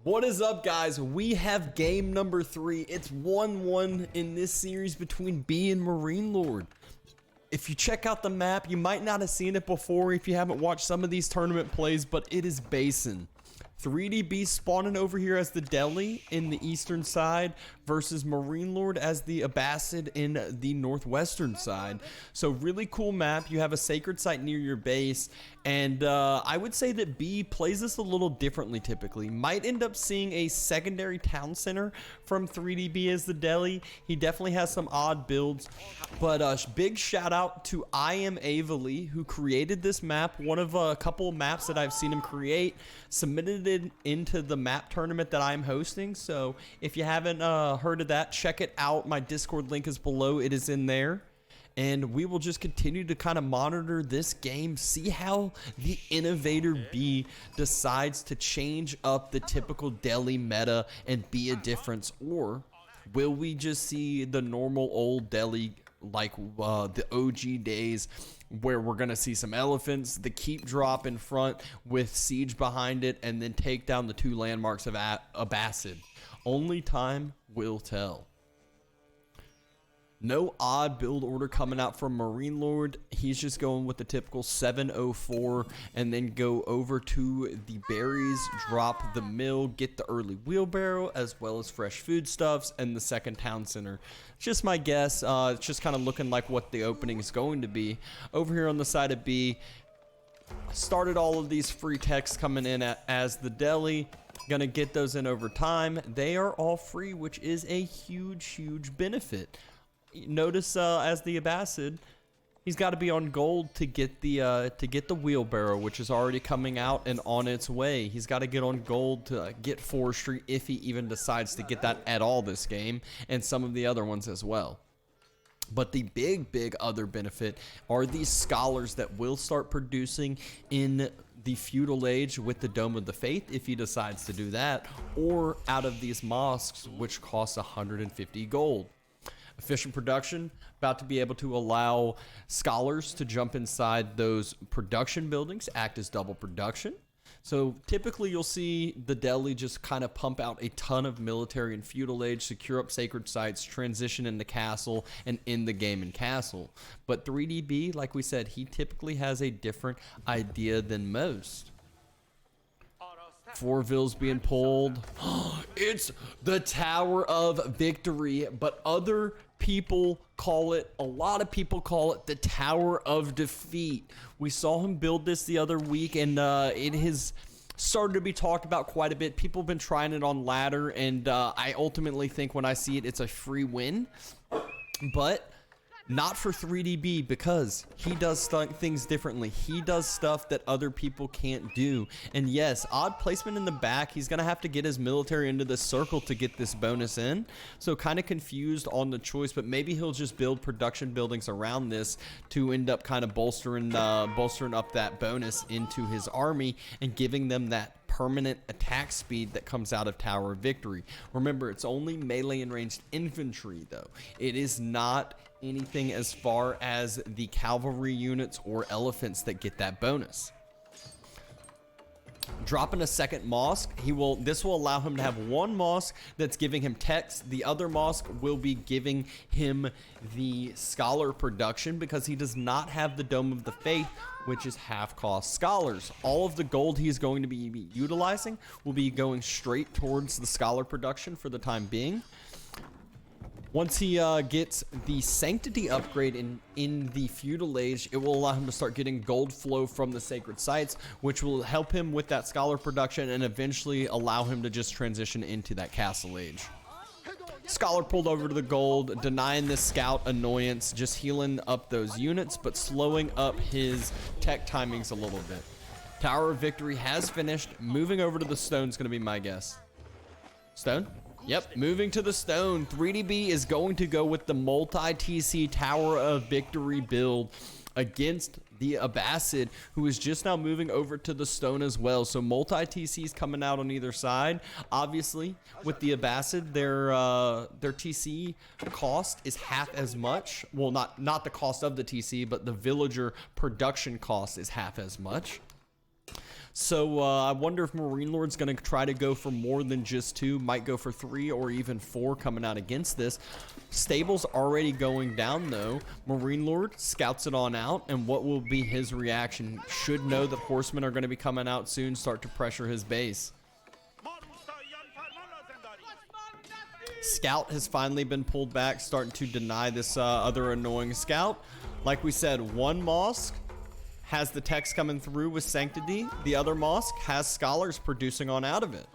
What is up, guys? We have game number 3. It's 1-1 in this series between B and MarineLorD. If you check out the map, you might not have seen it before if you haven't watched some of these tournament plays, but it is Basin. 3DB spawning over here as the deli in the eastern side versus MarineLorD as the Abbasid in the northwestern side. So really cool map. You have a sacred site near your base, and I would say that B plays this a little differently typically. Might end up seeing a secondary town center from 3DB as the deli. He definitely has some odd builds, but big shout out to Abbasid who created this map. One of a couple of maps that I've seen him create, submitted it into the map tournament that I'm hosting. So if you haven't heard of that, check it out. My Discord link is below. It is in there. And we will just continue to kind of monitor this game, see how the Innovator B decides to change up the typical deli meta and be a difference, or will we just see the normal old deli like the OG days, where we're going to see some elephants, the keep drop in front with siege behind it, and then take down the two landmarks of Abbasid. Only time will tell. No odd build order coming out from MarineLorD. He's just going with the typical 704 and then go over to the berries, drop the mill, get the early wheelbarrow as well as fresh foodstuffs and the second town center. Just my guess. It's just kind of looking like what the opening is going to be. Over here on the side of B, started all of these free techs coming in as the deli. Gonna get those in over time. They are all free, which is a huge benefit. Notice as the Abbasid, he's got to be on gold to get the wheelbarrow, which is already coming out and on its way. He's got to get on gold to get forestry if he even decides to get that at all this game, and some of the other ones as well. But the big other benefit are these scholars that will start producing in the feudal age with the Dome of the Faith if he decides to do that, or out of these mosques, which cost 150 gold. Efficient production, about to be able to allow scholars to jump inside those production buildings, act as double production. So typically you'll see the deli just kind of pump out a ton of military and feudal age, secure up sacred sites, transition into castle, and end the game in castle. But 3DB, like we said, he typically has a different idea than most. 4 vills being pulled. It's the Tower of Victory, but other people call it, a lot of people call it the Tower of Defeat. We saw him build this the other week, and it has started to be talked about quite a bit. People have been trying it on ladder, and I ultimately think when I see it, it's a free win. But not for 3DB, because he does things differently. He does stuff that other people can't do. And yes, odd placement in the back. He's going to have to get his military into the circle to get this bonus in. So kind of confused on the choice, but maybe he'll just build production buildings around this to end up kind of bolstering up that bonus into his army and giving them that permanent attack speed that comes out of Tower of Victory. Remember, it's only melee and ranged infantry though. It is not anything as far as the cavalry units or elephants that get that bonus. Dropping a second mosque, this will allow him to have one mosque that's giving him text. The other mosque will be giving him the scholar production, because he does not have the Dome of the Faith, which is half cost scholars. All of the gold he's going to be utilizing will be going straight towards the scholar production for the time being. Once he gets the sanctity upgrade in the feudal age, it will allow him to start getting gold flow from the sacred sites, which will help him with that scholar production and eventually allow him to just transition into that castle age. Scholar pulled over to the gold, denying this scout annoyance, just healing up those units, but slowing up his tech timings a little bit. Tower of Victory has finished. Moving over to the stone is going to be my guess. Stone? Yep, moving to the stone. 3DB is going to go with the multi-TC Tower of Victory build against the Abbasid, who is just now moving over to the stone as well. So multi-TCs coming out on either side. Obviously, with the Abbasid, their TC cost is half as much. Well, not the cost of the TC, but the villager production cost is half as much. So I wonder if MarineLorD's going to try to go for more than just 2, might go for 3 or even 4 coming out against this. Stable's already going down though. MarineLorD scouts it on out, and what will be his reaction? Should know that horsemen are going to be coming out soon, start to pressure his base. Scout has finally been pulled back, starting to deny this other annoying scout. Like we said, one mosque has the text coming through with Sanctity. The other mosque has scholars producing on out of it.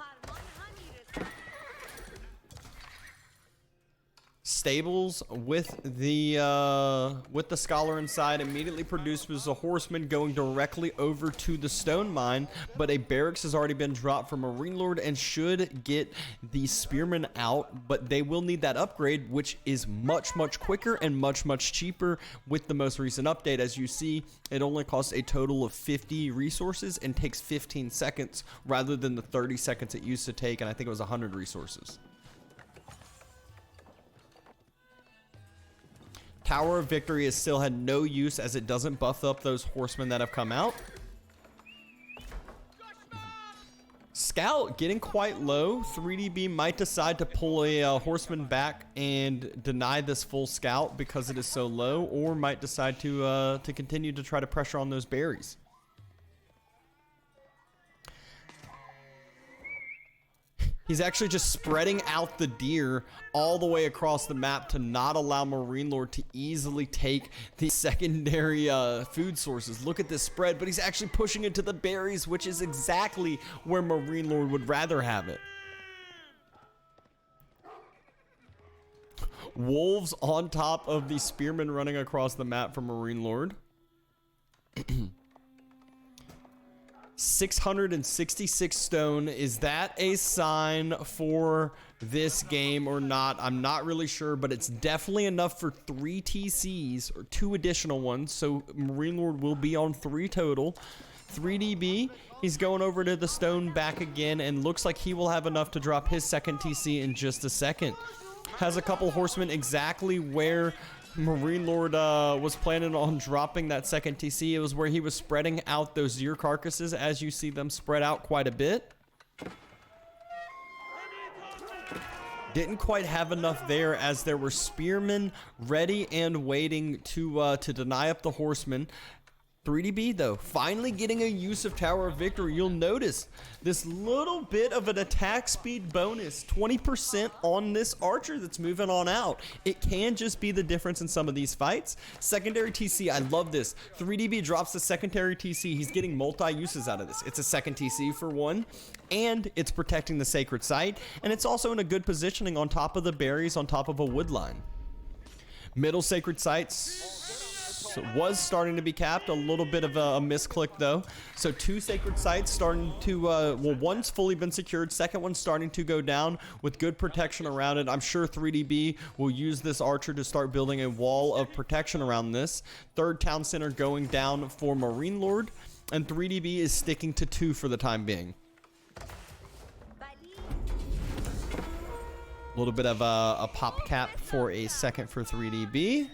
Stables with the scholar inside immediately produces a horseman going directly over to the stone mine, but a barracks has already been dropped from MarineLorD and should get the spearmen out, but they will need that upgrade, which is much quicker and much cheaper with the most recent update. As you see, it only costs a total of 50 resources and takes 15 seconds rather than the 30 seconds it used to take, and I think it was 100 resources. Tower of Victory has still had no use as it doesn't buff up those horsemen that have come out. Scout getting quite low. 3DB might decide to pull a horseman back and deny this full scout because it is so low, or might decide to continue to try to pressure on those berries. He's actually just spreading out the deer all the way across the map to not allow MarineLorD to easily take the secondary food sources. Look at this spread, but he's actually pushing it to the berries, which is exactly where MarineLorD would rather have it. Wolves on top of the spearmen running across the map for MarineLorD. 666 stone. Is that a sign for this game or not? I'm not really sure, but it's definitely enough for 3 TCs or 2 additional ones. So MarineLorD will be on 3 total. 3DB, he's going over to the stone back again, and looks like he will have enough to drop his second TC in just a second. Has a couple horsemen exactly where MarineLorD was planning on dropping that second TC. It was where he was spreading out those deer carcasses, as you see them spread out quite a bit. Didn't quite have enough there, as there were spearmen ready and waiting to deny up the horsemen. 3DB though, finally getting a use of Tower of Victory. You'll notice this little bit of an attack speed bonus, 20% on this archer that's moving on out. It can just be the difference in some of these fights. Secondary TC, I love this. 3DB drops the secondary TC. He's getting multi-uses out of this. It's a second TC for one, and it's protecting the sacred site, and it's also in a good positioning on top of the berries, on top of a wood line. Middle sacred sites was starting to be capped, a little bit of a misclick though. So 2 sacred sites starting to, well, one's fully been secured, second one's starting to go down with good protection around it. I'm sure 3DB will use this archer to start building a wall of protection around this. Third town center going down for MarineLorD, and 3DB is sticking to 2 for the time being. A little bit of a pop cap for a second for 3DB.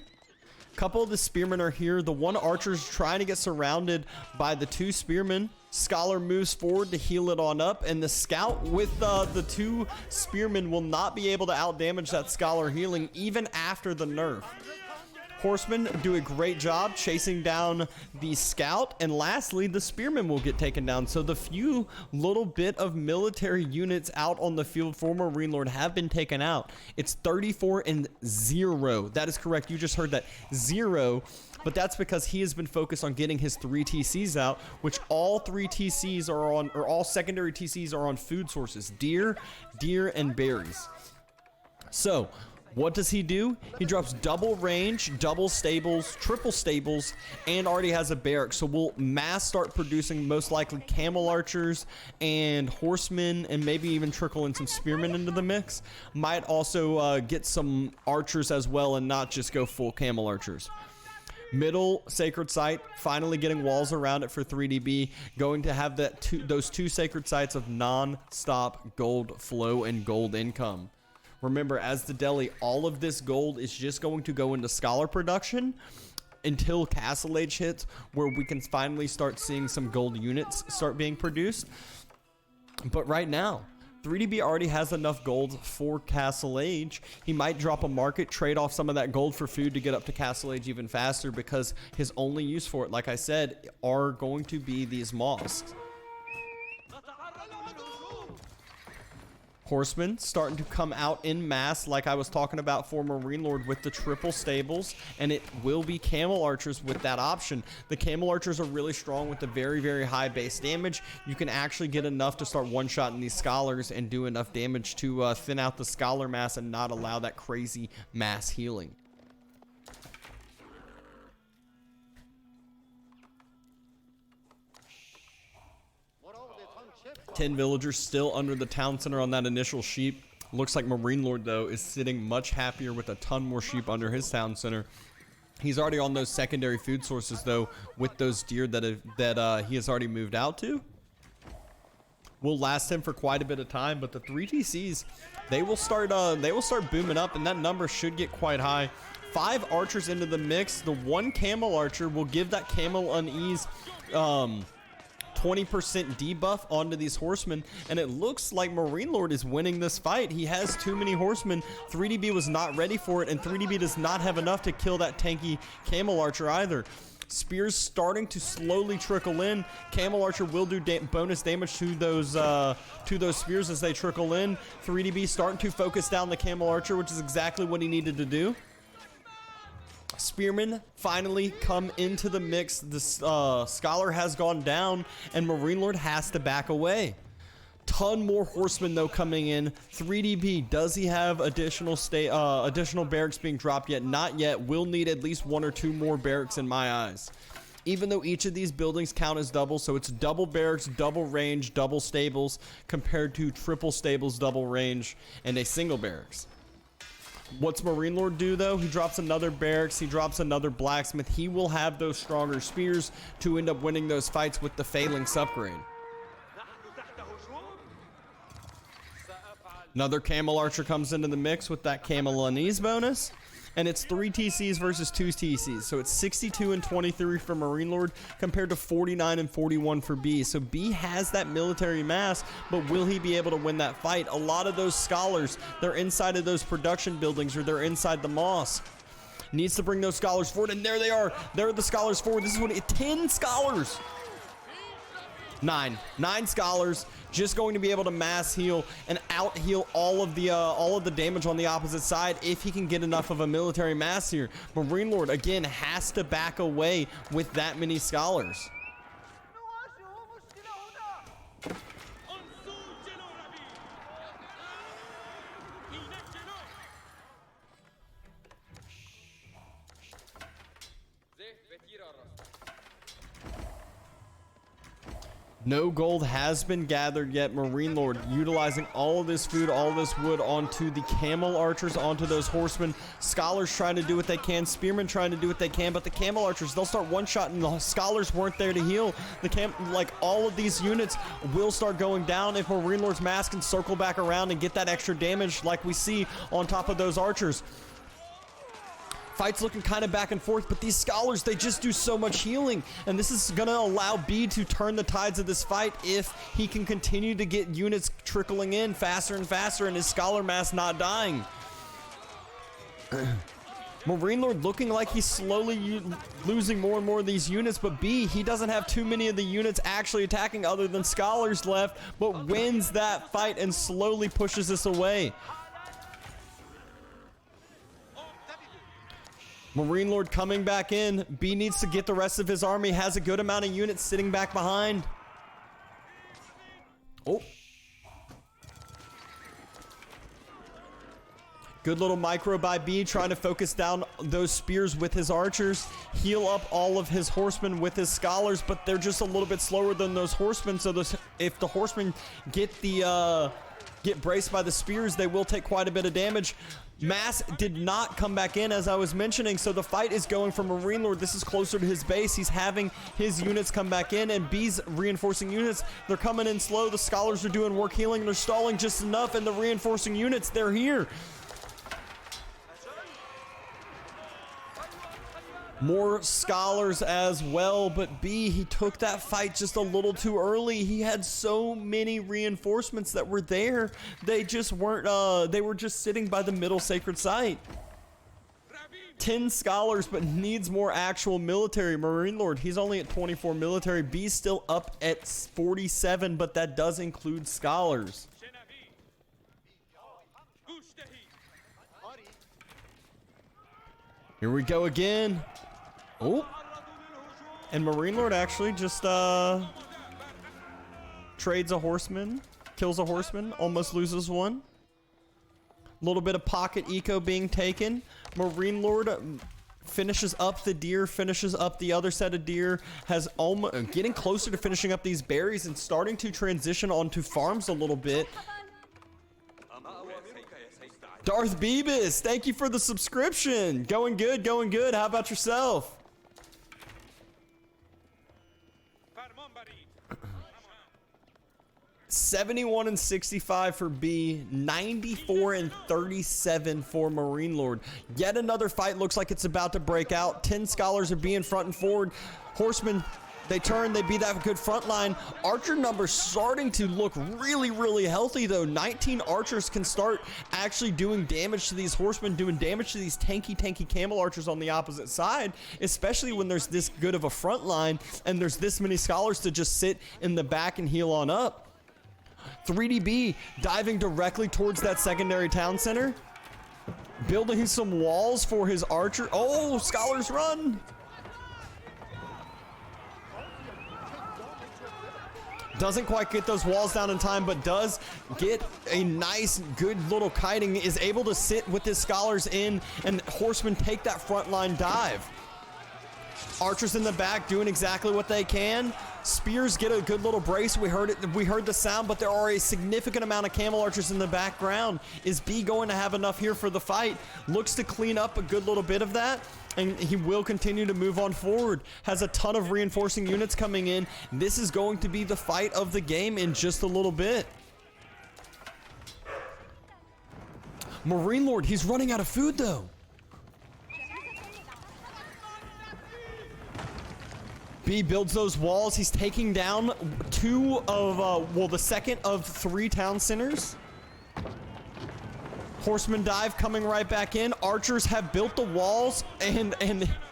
Couple of the spearmen are here. The one archer's trying to get surrounded by the 2 spearmen. Scholar moves forward to heal it on up, and the scout with the 2 spearmen will not be able to outdamage that scholar healing even after the nerf. Horsemen do a great job chasing down the scout, and lastly, the spearmen will get taken down. So the few little bit of military units out on the field for MarineLorD have been taken out. It's 34-0. That is correct. You just heard that, 0. But that's because he has been focused on getting his 3 TCs out, which all 3 TCs are on, or all secondary TCs are on food sources: deer, and berries. So what does he do? He drops double range, double stables, triple stables, and already has a barrack. So we'll mass start producing most likely camel archers and horsemen, and maybe even trickle in some spearmen into the mix. Might also get some archers as well, and not just go full camel archers. Middle sacred site, finally getting walls around it for 3DB. Going to have those 2 sacred sites of non-stop gold flow and gold income. Remember, as the deli, all of this gold is just going to go into scholar production. until Castle Age hits, where we can finally start seeing some gold units start being produced. But right now, 3DB already has enough gold for Castle Age. He might drop a market, trade off some of that gold for food to get up to Castle Age even faster, because his only use for it, like I said, are going to be these mosques. Horsemen starting to come out in mass, like I was talking about for MarineLorD with the triple stables, and it will be camel archers with that option. The camel archers are really strong with the very, very high base damage. You can actually get enough to start one-shotting these scholars and do enough damage to thin out the scholar mass and not allow that crazy mass healing. Ten villagers still under the town center on that initial sheep. Looks like MarineLorD, though, is sitting much happier with a ton more sheep under his town center. He's already on those secondary food sources, though, with those deer that he has already moved out to. Will last him for quite a bit of time, but the 3 TCs, they will start booming up, and that number should get quite high. 5 archers into the mix. The 1 camel archer will give that camel unease 20% debuff onto these horsemen, and it looks like MarineLorD is winning this fight. He has too many horsemen. 3DB was not ready for it, and 3DB does not have enough to kill that tanky camel archer either. Spears starting to slowly trickle in. Camel archer will do bonus damage to those spears as they trickle in. 3DB starting to focus down the camel archer, which is exactly what he needed to do. Spearmen finally come into the mix. The scholar has gone down, and MarineLorD has to back away. Ton more horsemen though coming in. 3DB, does he have additional barracks being dropped yet? Not yet. Will need at least 1 or 2 more barracks in my eyes. Even though each of these buildings count as double, so it's double barracks, double range, double stables, compared to triple stables, double range, and a single barracks. What's MarineLorD do though? He drops another barracks, he drops another blacksmith. He will have those stronger spears to end up winning those fights with the phalanx upgrade. Another camel archer comes into the mix with that camel unease bonus. And it's 3 TCs versus 2 TCs. So it's 62 and 23 for MarineLorD compared to 49 and 41 for B. So B has that military mass, but will he be able to win that fight? A lot of those scholars, they're inside of those production buildings, or they're inside the mosque. Needs to bring those scholars forward, and there they are. There are the scholars forward. This is what 10 scholars. 9 scholars, just going to be able to mass heal and out heal all of the damage on the opposite side if he can get enough of a military mass here. MarineLorD again has to back away with that many scholars. No gold has been gathered yet. MarineLorD utilizing all of this food, all of this wood onto the camel archers, onto those horsemen. Scholars trying to do what they can. Spearmen trying to do what they can, but the camel archers, they'll start one-shotting. The scholars weren't there to heal. Like all of these units will start going down if MarineLorD's mask can circle back around and get that extra damage like we see on top of those archers. Fight's looking kind of back and forth, but these scholars, they just do so much healing, and this is going to allow B to turn the tides of this fight if he can continue to get units trickling in faster and faster and his scholar mass not dying. MarineLorD looking like he's slowly losing more and more of these units, but B, he doesn't have too many of the units actually attacking other than scholars left, but wins that fight and slowly pushes this away. MarineLorD coming back in. B needs to get the rest of his army. Has a good amount of units sitting back behind. Oh. Good little micro by B, trying to focus down those spears with his archers. Heal up all of his horsemen with his scholars, but they're just a little bit slower than those horsemen. So if the horsemen get braced by the spears, they will take quite a bit of damage. Mass did not come back in, as I was mentioning, so the fight is going for MarineLorD. This is closer to his base. He's having his units come back in, and B's reinforcing units, they're coming in slow. The scholars are doing work healing. They're stalling just enough, and the reinforcing units, they're here. More scholars as well, but B, he took that fight just a little too early. He had so many reinforcements that were there. They just weren't, they were just sitting by the middle sacred site. 10 scholars, but needs more actual military. MarineLorD, he's only at 24 military. B's still up at 47, but that does include scholars. Here we go again. Oh, and MarineLorD actually just trades a horseman, kills a horseman, almost loses one. A little bit of pocket eco being taken. MarineLorD finishes up the deer, finishes up the other set of deer, has almost getting closer to finishing up these berries and starting to transition onto farms a little bit. Darth Beebus, thank you for the subscription. Going good, going good. How about yourself? 71 and 65 for B, 94 and 37 for MarineLorD. Yet another fight looks like it's about to break out. 10 scholars are being front and forward. Horsemen, they turn, they beat that good front line. Archer numbers starting to look really, really healthy though. 19 archers can start actually doing damage to these horsemen, doing damage to these tanky camel archers on the opposite side, especially when there's this good of a front line and there's this many scholars to just sit in the back and heal on up. 3DB diving directly towards that secondary town center, building some walls for his archer. Oh, scholars run. Doesn't quite get those walls down in time, but does get a nice, good little kiting, is able to sit with his scholars in, and horsemen take that front line dive. Archers in the back doing exactly what they can. Spears get a good little brace. We heard the sound, but there are a significant amount of camel archers in the background. Is B going to have enough here for the fight? Looks to clean up a good little bit of that, and he will continue to move on forward. Has a ton of reinforcing units coming in. This is going to be the fight of the game in just a little bit. MarineLorD, he's running out of food though. B builds those walls. He's taking down the second of 3 town centers. Horseman dive coming right back in. Archers have built the walls, and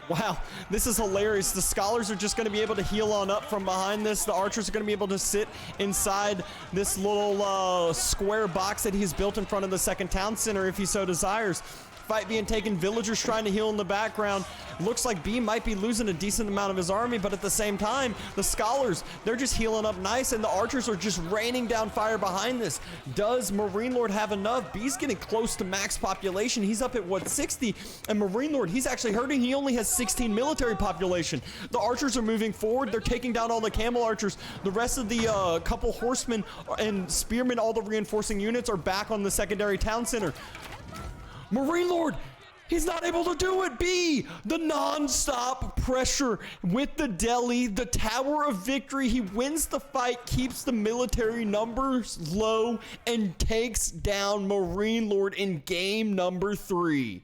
wow, this is hilarious. The scholars are just going to be able to heal on up from behind this. The archers are going to be able to sit inside this little square box that he's built in front of the second town center if he so desires. Fight being taken, villagers trying to heal in the background. Looks like B might be losing a decent amount of his army, but at the same time, the scholars, they're just healing up nice, and the archers are just raining down fire behind this. Does MarineLorD have enough? B's getting close to max population. He's up at what, 60, and MarineLorD, he's actually hurting. He only has 16 military population. The archers are moving forward. They're taking down all the camel archers. The rest of the couple horsemen and spearmen, all the reinforcing units are back on the secondary town center. MarineLorD, he's not able to do it. B, the non-stop pressure with the deli, the tower of victory. He wins the fight, keeps the military numbers low, and takes down MarineLorD in game number 3.